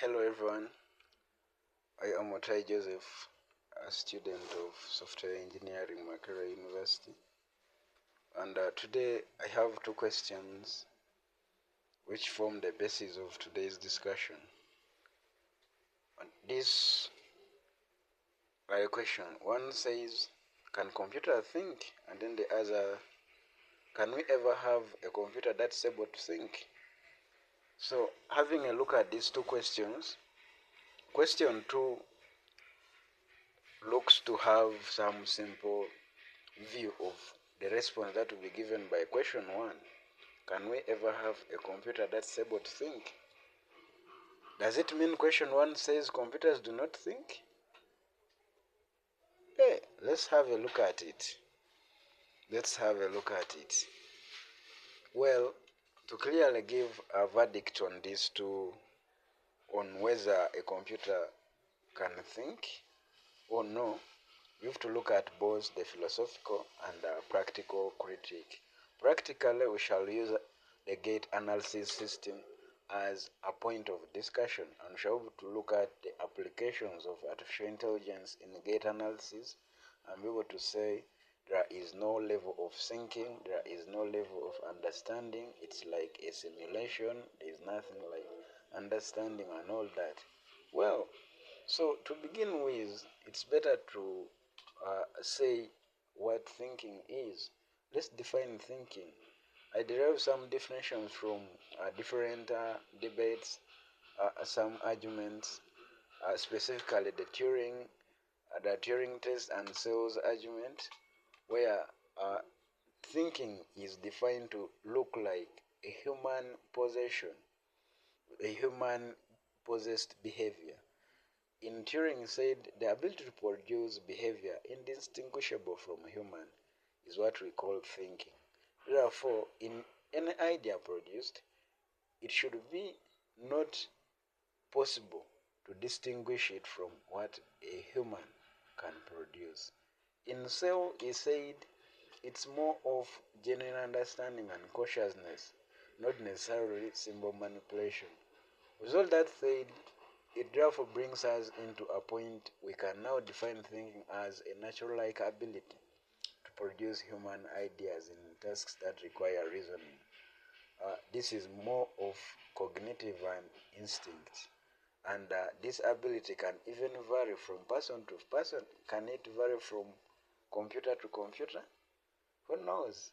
Hello everyone, I am Otai Joseph, a student of Software Engineering, Makerere University. And today I have two questions which form the basis of today's discussion. And this are a question. One says, can computer think? And then the other, can we ever have a computer that's able to think? So having a look at these two questions, question 2 looks to have some simple view of the response that will be given by question 1. Can we ever have a computer that's able to think? Does it mean question 1 says computers do not think? Hey, let's have a look at it. Let's have a look at it. Well, to clearly give a verdict on these two, on whether a computer can think or no, we have to look at both the philosophical and practical critique. Practically, we shall use the gate analysis system as a point of discussion, and shall be able to look at the applications of artificial intelligence in gate analysis and be able to say there is no level of thinking, there is no level of understanding. It's like a simulation. There is nothing like understanding and all that. Well, so to begin with, it's better to say what thinking is. Let's define thinking. I derive some definitions from different debates, some arguments, specifically the Turing Test and Searle's argument, where thinking is defined to look like a human possession, a human possessed behavior. In Turing said the ability to produce behavior indistinguishable from human is what we call thinking. Therefore, in any idea produced, it should be not possible to distinguish it from what a human can produce. In Searle, he said it's more of genuine understanding and consciousness, not necessarily symbol manipulation. With all that said, it therefore brings us into a point we can now define thinking as a natural-like ability to produce human ideas in tasks that require reasoning. This is more of cognitive and instinct. And this ability can even vary from person to person. Can it vary from computer to computer? Who knows?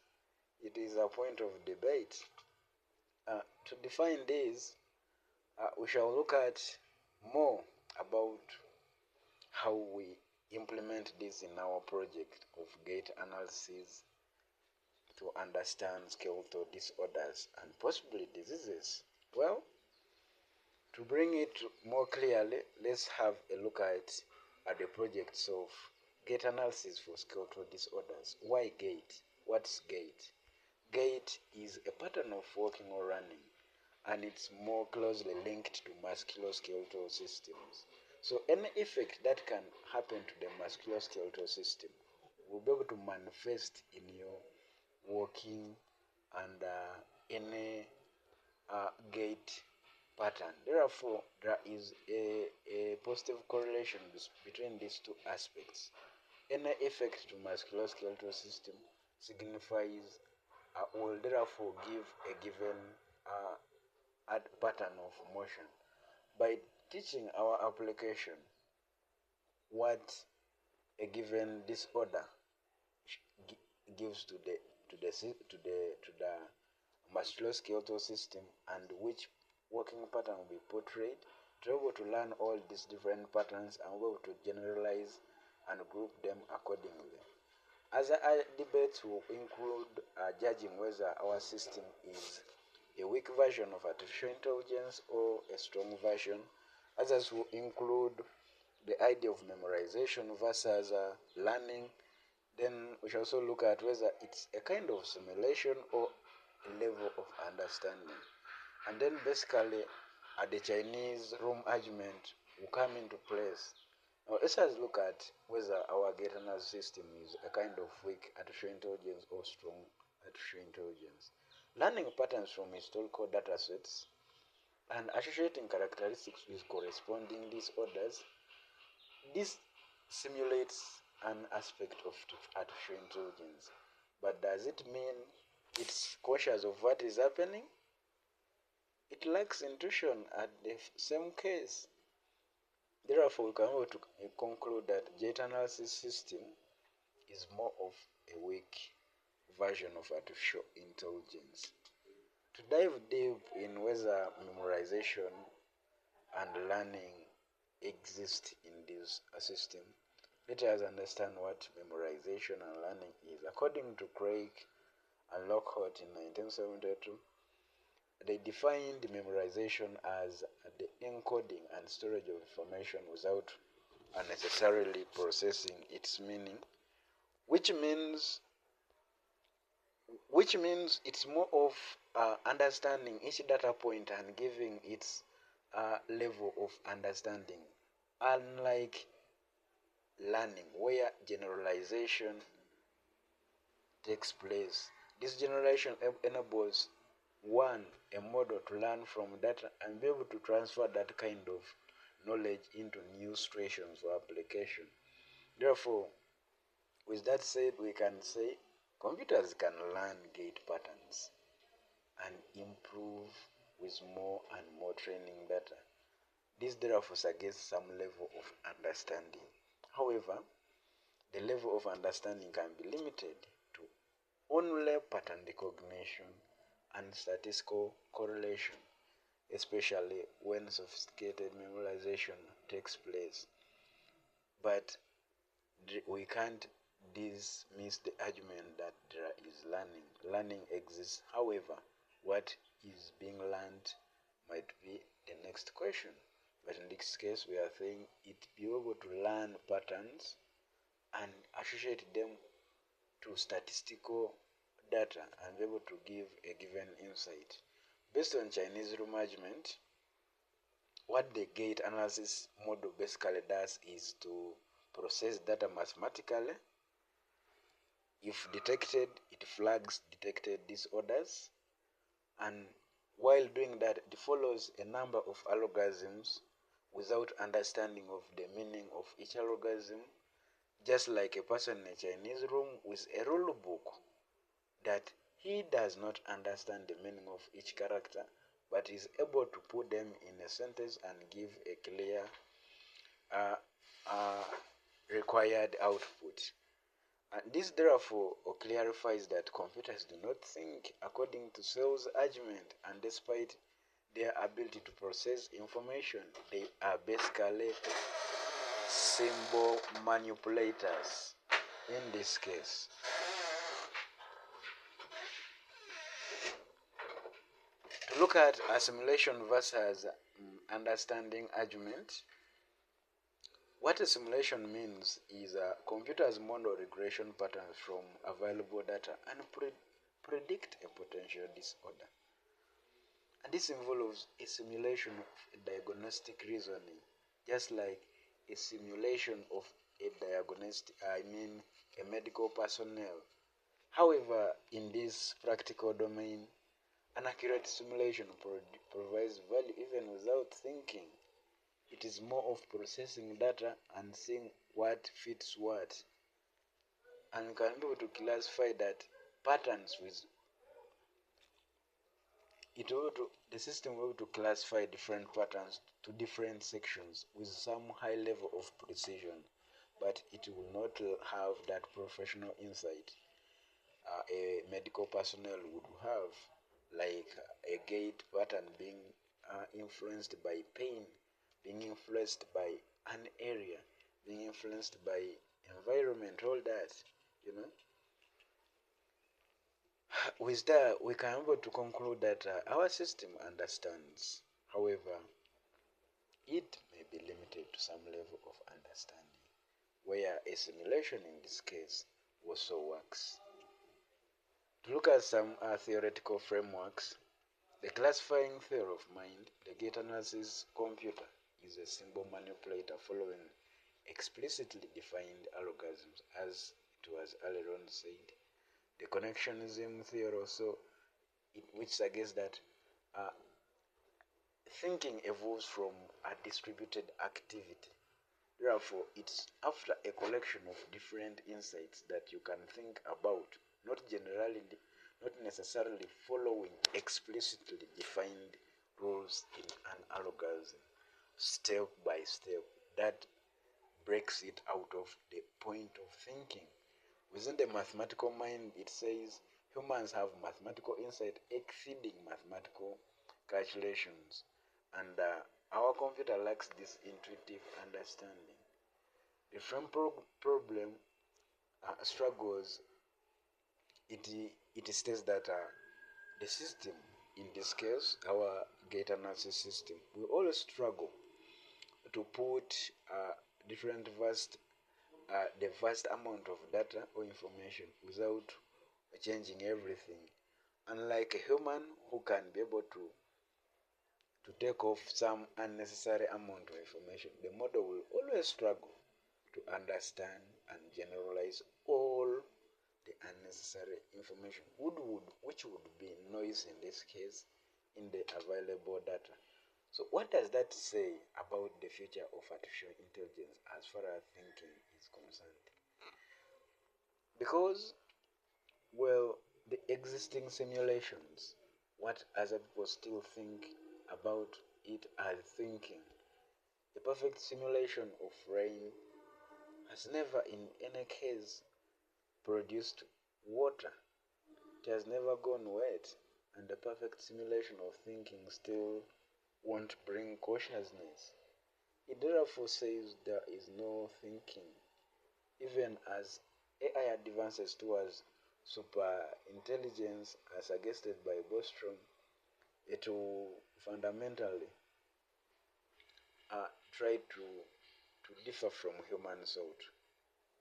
It is a point of debate. To define this, we shall look at more about how we implement this in our project of gate analysis to understand skeletal disorders and possibly diseases. Well, to bring it more clearly, let's have a look at the projects of gate analysis for skeletal disorders. Why gate? What's gate? Gait is a pattern of walking or running, and it's more closely linked to musculoskeletal systems. So any effect that can happen to the musculoskeletal system will be able to manifest in your walking and any gait pattern. Therefore, there is a positive correlation between these two aspects. Any effect to musculoskeletal system signifies will therefore give a given pattern of motion. By teaching our application what a given disorder gives to the musculoskeletal system and which working pattern will be portrayed, to be able to learn all these different patterns and be able to generalize and group them accordingly. Other debates will include judging whether our system is a weak version of artificial intelligence or a strong version. Others will include the idea of memorization versus learning. Then we shall also look at whether it's a kind of simulation or a level of understanding. And then basically the Chinese room argument will come into place. Now let's just look at whether our gate analysis system is a kind of weak artificial intelligence or strong artificial intelligence. Learning patterns from historical data sets and associating characteristics with corresponding disorders. This simulates an aspect of artificial intelligence, but does it mean it's cautious of what is happening? It lacks intuition at the same case. Therefore, we can able to conclude that data analysis system is more of a weak version of artificial intelligence. To dive deep in whether memorization and learning exist in this system, let us understand what memorization and learning is. According to Craig and Lockhart in 1972, they defined memorization as the encoding and storage of information without unnecessarily processing its meaning, which means it's more of understanding each data point and giving its level of understanding, unlike learning where generalization takes place. This generalization enables one a model to learn from data and be able to transfer that kind of knowledge into new situations or application. Therefore, with that said, we can say computers can learn gate patterns and improve with more and more training data. This therefore suggests some level of understanding. However, the level of understanding can be limited to only pattern recognition and statistical correlation, especially when sophisticated memorization takes place. But we can't dismiss the argument that there is learning. Learning exists. However, what is being learned might be the next question. But in this case, we are saying it be able to learn patterns and associate them to statistical data and be able to give a given insight. Based on Chinese room management, what the gate analysis model basically does is to process data mathematically. If detected, it flags detected disorders, and while doing that, it follows a number of algorithms without understanding of the meaning of each algorithm, just like a person in a Chinese room with a rule book that he does not understand the meaning of each character, but is able to put them in a sentence and give a clear uh, uh, required output. And this therefore clarifies that computers do not think according to Searle's argument, and despite their ability to process information, they are basically symbol manipulators in this case. To look at assimilation versus understanding argument, what assimilation means is computers model regression patterns from available data and predict a potential disorder. And this involves a simulation of diagnostic reasoning, just like a simulation of a medical personnel. However, in this practical domain, an accurate simulation provides value even without thinking. It is more of processing data and seeing what fits what, and can be able to classify that patterns with the system will be able to classify different patterns to different sections with some high level of precision, but it will not have that professional insight a medical personnel would have, like a gait pattern being influenced by pain, being influenced by an area, being influenced by environment, all that, you know. With that, we can be able to conclude that our system understands. However, it may be limited to some level of understanding, where a simulation in this case also works. To look at some theoretical frameworks, the classifying theory of mind, the gate analysis computer is a symbol manipulator following explicitly defined algorithms, as it was earlier on said. The connectionism theory also, which suggests that thinking evolves from a distributed activity. Therefore, it's after a collection of different insights that you can think about, not generally, not necessarily following explicitly defined rules in an algorithm, step by step. That breaks it out of the point of thinking. Within the mathematical mind, it says humans have mathematical insight exceeding mathematical calculations, and our computer lacks this intuitive understanding. The frame problem struggles. It it states that the system, in this case, our gate analysis system, will always struggle to put different the vast amount of data or information without changing everything. Unlike a human who can be able to take off some unnecessary amount of information, the model will always struggle to understand and generalize all the unnecessary information, which would be noise in this case in the available data. So what does that say about the future of artificial intelligence as far as thinking is concerned? Because, well, the existing simulations, what other people still think about it as thinking, a perfect simulation of rain has never in any case produced water. It has never gone wet, and the perfect simulation of thinking still won't bring consciousness. It therefore says there is no thinking. Even as AI advances towards super intelligence, as suggested by Bostrom, it will fundamentally try to differ from human thought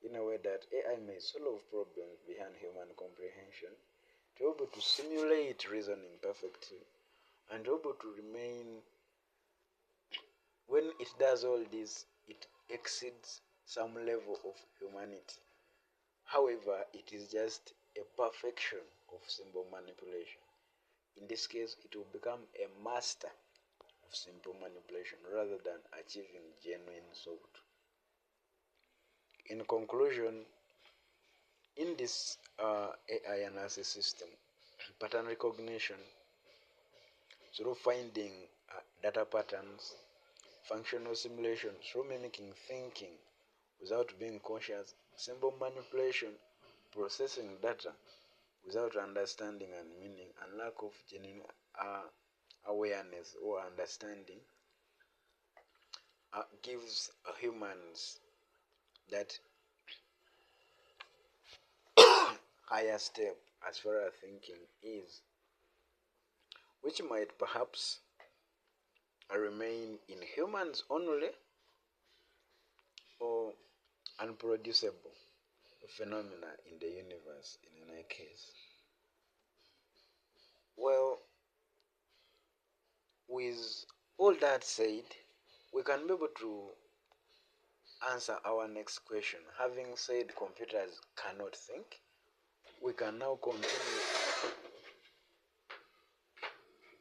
in a way that AI may solve problems behind human comprehension, to be able to simulate reasoning perfectly, and to be able to remain, when it does all this, it exceeds some level of humanity. However, it is just a perfection of symbol manipulation. In this case, it will become a master of simple manipulation rather than achieving genuine thought. In conclusion, in this AI analysis system, pattern recognition through finding data patterns, functional simulation through mimicking thinking without being conscious, symbol manipulation, processing data without understanding and meaning, and lack of genuine awareness or understanding gives humans that higher step as far as thinking is, which might perhaps remain in humans only or unproducible phenomena in the universe in any case. Well, with all that said, we can be able to answer our next question. Having said computers cannot think, we can now continue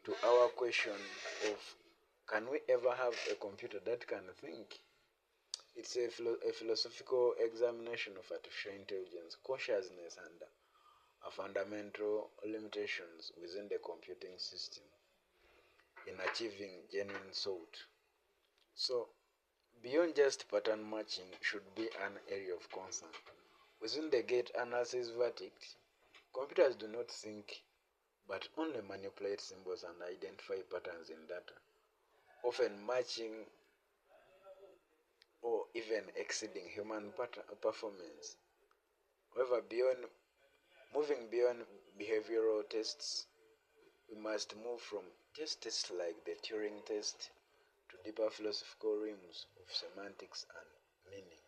to our question of, can we ever have a computer that can think? It's a philosophical examination of artificial intelligence, consciousness, and fundamental limitations within the computing system in achieving genuine thought. So, beyond just pattern matching should be an area of concern. Within the gate analysis verdict, computers do not think but only manipulate symbols and identify patterns in data, often matching or even exceeding human performance. However, moving beyond behavioral tests, we must move from tests like the Turing test to deeper philosophical realms of semantics and meaning.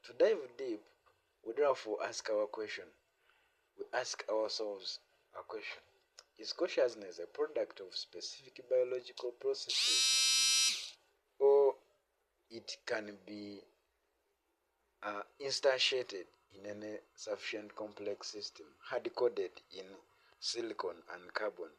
To dive deep, we therefore ask our question. We ask ourselves a question. Is consciousness a product of specific biological processes, or it can be instantiated in any sufficient complex system, hard-coded in silicon and carbon,